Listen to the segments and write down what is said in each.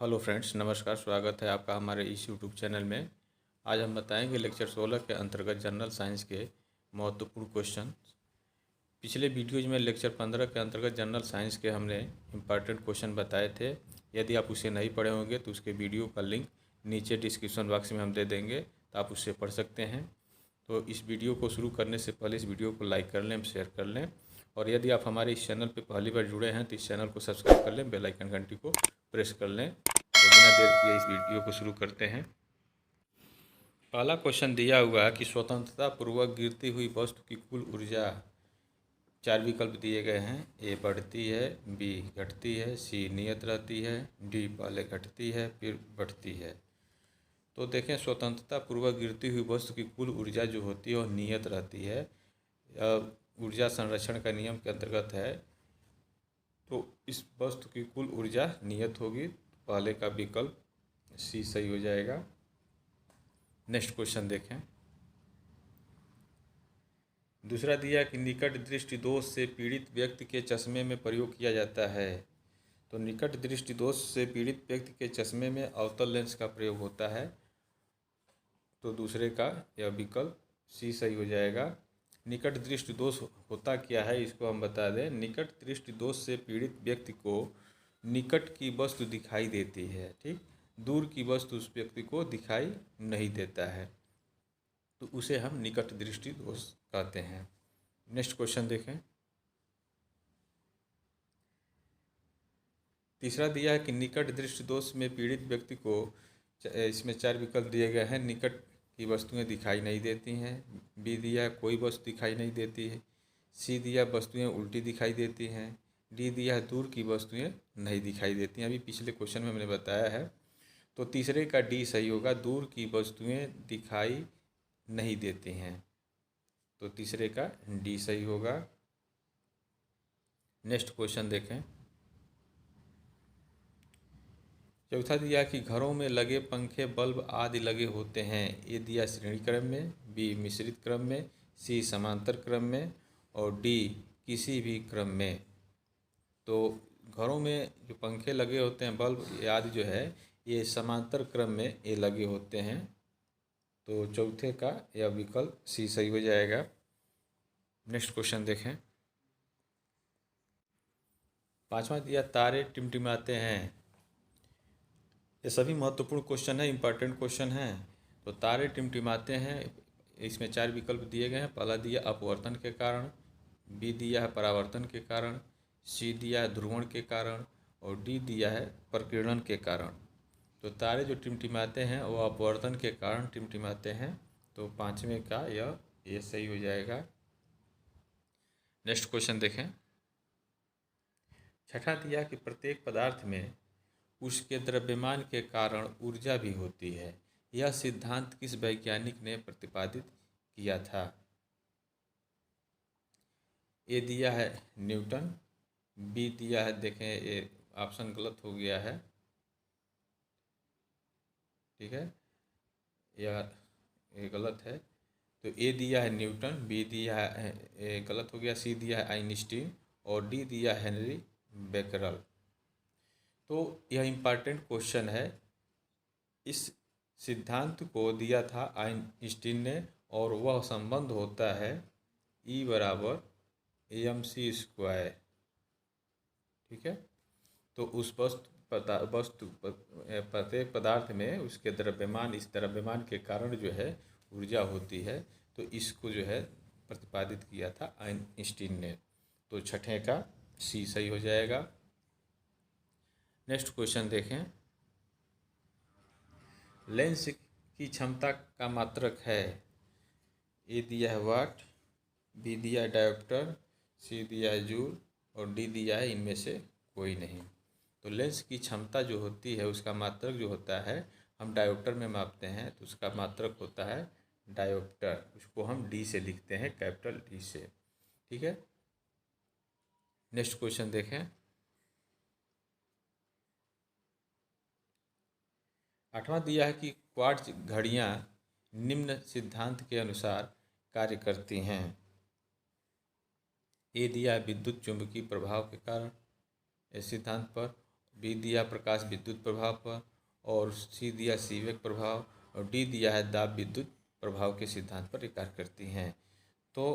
Hello friends, नमस्कार। स्वागत है आपका हमारे इस यूट्यूब चैनल में। आज हम बताएंगे लेक्चर 16 के अंतर्गत जनरल साइंस के महत्वपूर्ण क्वेश्चन। पिछले वीडियोज में लेक्चर 15 के अंतर्गत जनरल साइंस के हमने इम्पॉर्टेंट क्वेश्चन बताए थे। यदि आप उसे नहीं पढ़े होंगे तो उसके वीडियो का लिंक नीचे डिस्क्रिप्शन बॉक्स में हम दे देंगे, तो आप उससे पढ़ सकते हैं। तो इस वीडियो को शुरू करने से पहले इस वीडियो को लाइक कर लें, शेयर कर लें, और यदि आप हमारे इस चैनल पर पहली बार जुड़े हैं तो इस चैनल को सब्सक्राइब कर लें, बेल आइकन घंटी को प्रेस कर लें। तो बिना देर किए इस वीडियो को शुरू करते हैं। पहला क्वेश्चन दिया हुआ है कि स्वतंत्रता पूर्वक गिरती हुई वस्तु की कुल ऊर्जा, चार विकल्प दिए गए हैं। ए बढ़ती है, बी घटती है, सी नियत रहती है, डी पहले घटती है फिर बढ़ती है। तो देखें, स्वतंत्रता पूर्वक गिरती हुई वस्तु की कुल ऊर्जा जो होती है वह नियत रहती है। ऊर्जा संरक्षण का नियम के अंतर्गत है, तो इस वस्तु की कुल ऊर्जा नियत होगी। पहले का विकल्प सी सही हो जाएगा। नेक्स्ट क्वेश्चन देखें। दूसरा दिया कि निकट दृष्टि दोष से पीड़ित व्यक्ति के चश्मे में प्रयोग किया जाता है। तो निकट दृष्टि दोष से पीड़ित व्यक्ति के चश्मे में अवतल लेंस का प्रयोग होता है। तो दूसरे का यह विकल्प सी सही हो जाएगा। निकट दृष्टि दोष होता क्या है, इसको हम बता दें। निकट दृष्टि दोष से पीड़ित व्यक्ति को निकट की वस्तु दिखाई देती है, ठीक, दूर की वस्तु उस व्यक्ति को दिखाई नहीं देता है, तो उसे हम निकट दृष्टि दोष कहते हैं। नेक्स्ट क्वेश्चन देखें। तीसरा दिया है कि निकट दृष्टि दोष में पीड़ित व्यक्ति को, इसमें चार विकल्प दिए गए हैं। निकट की वस्तुएं दिखाई नहीं देती हैं, बी दिया है कोई वस्तु दिखाई नहीं देती है, सी दिया वस्तुएं उल्टी दिखाई देती हैं, डी दिया है दूर की वस्तुएं नहीं दिखाई देती हैं। अभी पिछले क्वेश्चन में हमने बताया है, तो तीसरे का डी सही होगा, दूर की वस्तुएं दिखाई नहीं देती हैं, तो तीसरे का डी सही होगा। नेक्स्ट क्वेश्चन देखें। चौथा दिया कि घरों में लगे पंखे, बल्ब आदि लगे होते हैं। ए दिया श्रेणी क्रम में, बी मिश्रित क्रम में, सी समांतर क्रम में, और डी किसी भी क्रम में। तो घरों में जो पंखे लगे होते हैं, बल्ब आदि जो है, ये समांतर क्रम में ये लगे होते हैं, तो चौथे का यह विकल्प सी सही हो जाएगा। नेक्स्ट क्वेश्चन देखें। पांचवा दिया तारे टिमटिमाते हैं। ये सभी महत्वपूर्ण क्वेश्चन है, इंपॉर्टेंट क्वेश्चन है। तो तारे टिमटिमाते हैं, इसमें चार विकल्प दिए गए हैं। पहला दिया अपवर्तन के कारण, बी दिया है परावर्तन के कारण, सी दिया है ध्रुवण के कारण, और डी दिया है प्रकीर्णन के कारण। तो तारे जो टिमटिमाते हैं वो अपवर्तन के कारण टिमटिमाते हैं, तो पाँचवें का यह ये सही हो जाएगा। नेक्स्ट क्वेश्चन देखें। छठा दिया कि प्रत्येक पदार्थ में उसके द्रव्यमान के कारण ऊर्जा भी होती है। यह सिद्धांत किस वैज्ञानिक ने प्रतिपादित किया था। ए दिया है न्यूटन, बी दिया है, देखें ये ऑप्शन गलत हो गया है, ठीक है, यह ये गलत है। तो ए दिया है न्यूटन, बी दिया है गलत हो गया, सी दिया है आइंस्टीन, और डी दिया है हेनरी बेकरल। तो यह इम्पॉर्टेंट क्वेश्चन है। इस सिद्धांत को दिया था आइंस्टीन ने, और वह संबंध होता है E बराबर mc स्क्वायर, ठीक है। तो उस प्रत्येक पदार्थ में उसके द्रव्यमान, इस द्रव्यमान के कारण जो है ऊर्जा होती है, तो इसको जो है प्रतिपादित किया था आइंस्टीन ने। तो छठे का सी सही हो जाएगा। नेक्स्ट क्वेश्चन देखें। लेंस की क्षमता का मात्रक है। ए दिया है वाट, बी दिया है डायोप्टर, सी दिया है जूल, और डी दिया है इनमें से कोई नहीं। तो लेंस की क्षमता जो होती है उसका मात्रक जो होता है, हम डायोप्टर में मापते हैं, तो उसका मात्रक होता है डायोप्टर। उसको हम डी से लिखते हैं, कैपिटल डी से, ठीक है। नेक्स्ट क्वेश्चन देखें। आठवां दिया है कि क्वार्ट्ज घड़ियां निम्न सिद्धांत के अनुसार कार्य करती हैं। ए दिया है विद्युत चुंबकीय प्रभाव के कारण, इस सिद्धांत पर। बी दिया प्रकाश विद्युत प्रभाव पर, और सी दिया सीवेक प्रभाव, और डी दिया है दाब विद्युत प्रभाव के सिद्धांत पर कार्य करती हैं। तो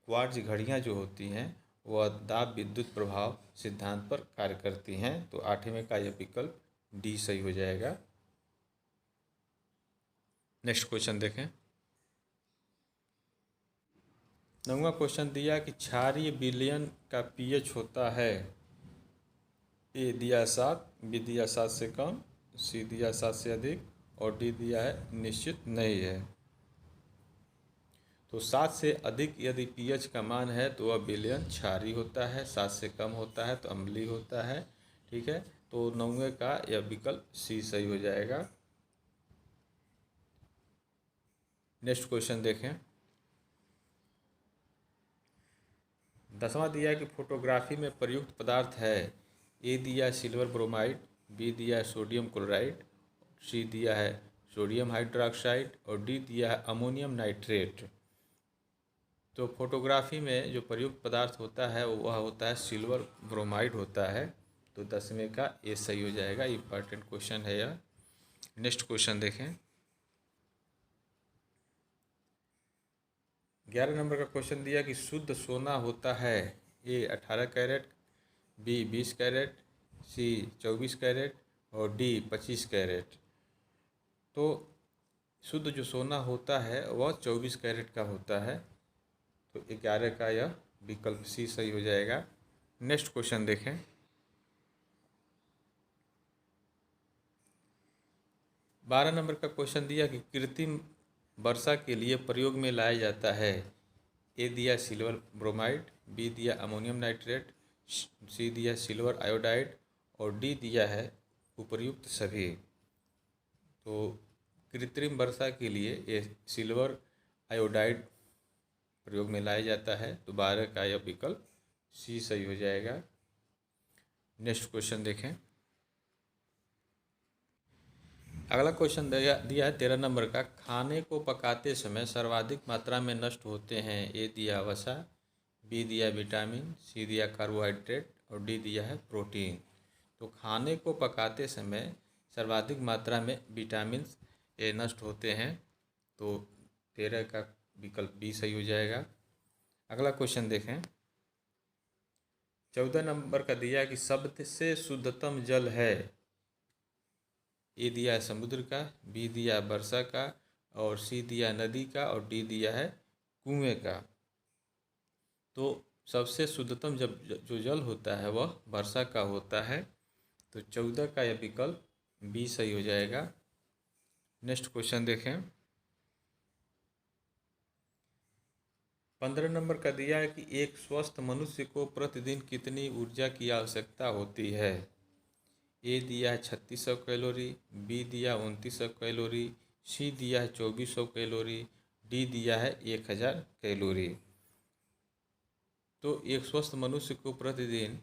क्वार्ट्ज घड़ियाँ जो होती हैं वह दाब विद्युत प्रभाव सिद्धांत पर कार्य करती हैं। तो 8वें का यह विकल्प डी सही हो जाएगा। नेक्स्ट क्वेश्चन देखें। 9वां क्वेश्चन दिया कि क्षारीय विलयन का पीएच होता है, ए दिया 7, बी दिया 7 से कम, सी दिया 7 से अधिक, और डी दिया है निश्चित नहीं है। तो 7 से अधिक यदि पीएच का मान है तो वह विलयन क्षारीय होता है, 7 से कम होता है तो अम्लीय होता है। ठीक है, तो 9वें का यह विकल्प सी सही हो जाएगा। नेक्स्ट क्वेश्चन देखें। 10वां दिया है कि फोटोग्राफी में प्रयुक्त पदार्थ है, ए दिया सिल्वर ब्रोमाइड, बी दिया है सोडियम क्लोराइड, सी दिया है सोडियम हाइड्रोक्साइड, और डी दिया है अमोनियम नाइट्रेट। तो फोटोग्राफी में जो प्रयुक्त पदार्थ होता है वह होता है सिल्वर ब्रोमाइड होता है। तो 10वें का ए सही हो जाएगा। इम्पॉर्टेंट क्वेश्चन है यह। नेक्स्ट क्वेश्चन देखें। 11 नंबर का क्वेश्चन दिया कि शुद्ध सोना होता है, ए 18 कैरेट, बी 20 कैरेट, सी 24 कैरेट, और डी 25 कैरेट। तो शुद्ध जो सोना होता है वह 24 कैरेट का होता है। तो 11 का यह विकल्प सी सही हो जाएगा। नेक्स्ट क्वेश्चन देखें। 12 नंबर का क्वेश्चन दिया कि कृत्रिम वर्षा के लिए प्रयोग में लाया जाता है, ए दिया सिल्वर ब्रोमाइड, बी दिया अमोनियम नाइट्रेट, सी दिया सिल्वर आयोडाइड, और डी दिया है उपर्युक्त सभी। तो कृत्रिम वर्षा के लिए ये सिल्वर आयोडाइड प्रयोग में लाया जाता है। तो 12 का यह विकल्प सी सही हो जाएगा। नेक्स्ट क्वेश्चन देखें। अगला क्वेश्चन दिया है 13 नंबर का, खाने को पकाते समय सर्वाधिक मात्रा में नष्ट होते हैं, ए दिया वसा, बी दिया विटामिन, सी दिया कार्बोहाइड्रेट, और डी दिया है प्रोटीन। तो खाने को पकाते समय सर्वाधिक मात्रा में विटामिन ये नष्ट होते हैं। तो 13 का विकल्प बी सही हो जाएगा। अगला क्वेश्चन देखें। 14 नंबर का दिया कि सबसे शुद्धतम जल है, ए दिया है समुद्र का, बी दिया वर्षा का, और सी दिया नदी का, और डी दिया है कुएं का। तो सबसे शुद्धतम जो जल होता है वह वर्षा का होता है। तो 14 का यह विकल्प बी सही हो जाएगा। नेक्स्ट क्वेश्चन देखें। 15 नंबर का दिया है कि एक स्वस्थ मनुष्य को प्रतिदिन कितनी ऊर्जा की आवश्यकता होती है, ए दिया है 3600 कैलोरी, बी दिया 2900 कैलोरी, सी दिया है 2400 कैलोरी, डी दिया है 1000 कैलोरी। तो एक स्वस्थ मनुष्य को प्रतिदिन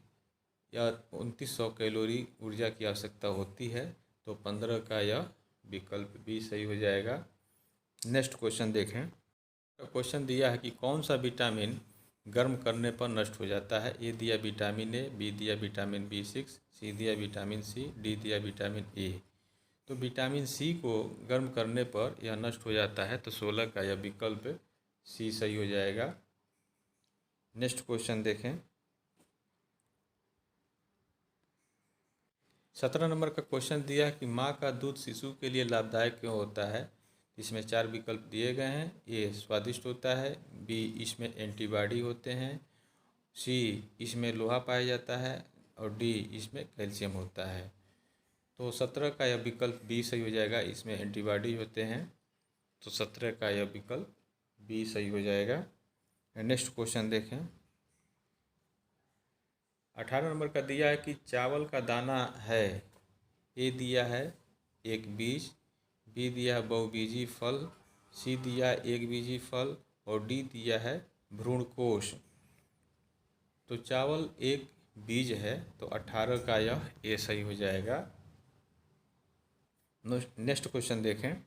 या 2900 कैलोरी ऊर्जा की आवश्यकता होती है। तो 15 का यह विकल्प बी सही हो जाएगा। नेक्स्ट क्वेश्चन देखें। क्वेश्चन दिया है कि कौन सा विटामिन गर्म करने पर नष्ट हो जाता है, ए दिया विटामिन ए, बी दिया विटामिन B6, सी दिया विटामिन सी, डी दिया विटामिन ए। तो विटामिन सी को गर्म करने पर यह नष्ट हो जाता है। तो 16 का यह विकल्प सी सही हो जाएगा। नेक्स्ट क्वेश्चन देखें। 17 नंबर का क्वेश्चन दिया है कि माँ का दूध शिशु के लिए लाभदायक क्यों होता है। इसमें 4 विकल्प दिए गए हैं। ए स्वादिष्ट होता है, बी इसमें एंटीबॉडी होते हैं, सी इसमें लोहा पाया जाता है, और डी इसमें कैल्शियम होता है। तो 17 का यह विकल्प बी सही हो जाएगा। इसमें एंटीबॉडी होते हैं। तो 17 का यह विकल्प बी सही हो जाएगा। नेक्स्ट क्वेश्चन देखें। 18 नंबर का दिया है कि चावल का दाना है, ए दिया है एक बीज, बी दिया है बहुबीजी फल, सी दिया है एक बीजी फल, और डी दिया है भ्रूणकोश। तो चावल एक बीज है। तो 18 का यह ए सही हो जाएगा। नेक्स्ट क्वेश्चन देखें।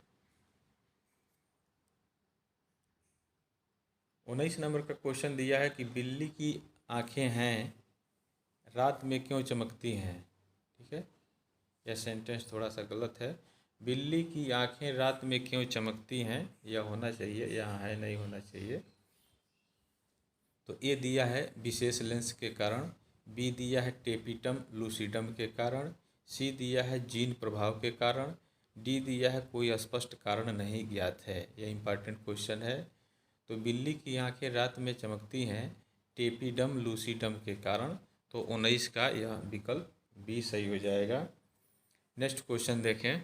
19 नंबर का क्वेश्चन दिया है कि बिल्ली की आंखें हैं, रात में क्यों चमकती हैं। ठीक है, यह सेंटेंस थोड़ा सा गलत है। बिल्ली की आंखें रात में क्यों चमकती हैं, यह होना चाहिए, यहाँ है नहीं होना चाहिए। तो ए दिया है विशेष लेंस के कारण, बी दिया है टेपिटम लूसिडम के कारण, सी दिया है जीन प्रभाव के कारण, डी दिया है कोई स्पष्ट कारण नहीं ज्ञात है। यह इंपॉर्टेंट क्वेश्चन है। तो बिल्ली की आंखें रात में चमकती हैं टेपिडम लूसिडम के कारण, तो 19 का यह विकल्प बी सही हो जाएगा। नेक्स्ट क्वेश्चन देखें।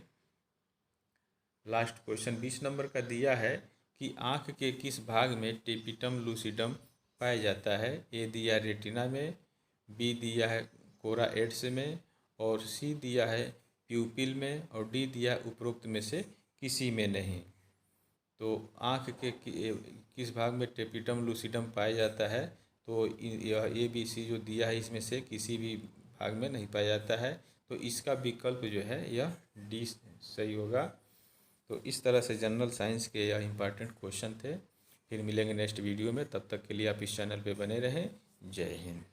लास्ट क्वेश्चन 20 नंबर का दिया है कि आँख के किस भाग में टेपिटम लूसिडम पाया जाता है। ए दिया रेटिना में, बी दिया है कोराएड्स में, और सी दिया है प्यूपिल में, और डी दिया है उपरोक्त में से किसी में नहीं। तो आँख के किस भाग में टेपिटम लूसिडम पाया जाता है, तो यह ए बी सी जो दिया है इसमें से किसी भी भाग में नहीं पाया जाता है, तो इसका विकल्प जो है यह डी सही होगा। तो इस तरह से जनरल साइंस के यह इंपॉर्टेंट क्वेश्चन थे। फिर मिलेंगे नेक्स्ट वीडियो में, तब तक के लिए आप इस चैनल पे बने रहें। जय हिंद।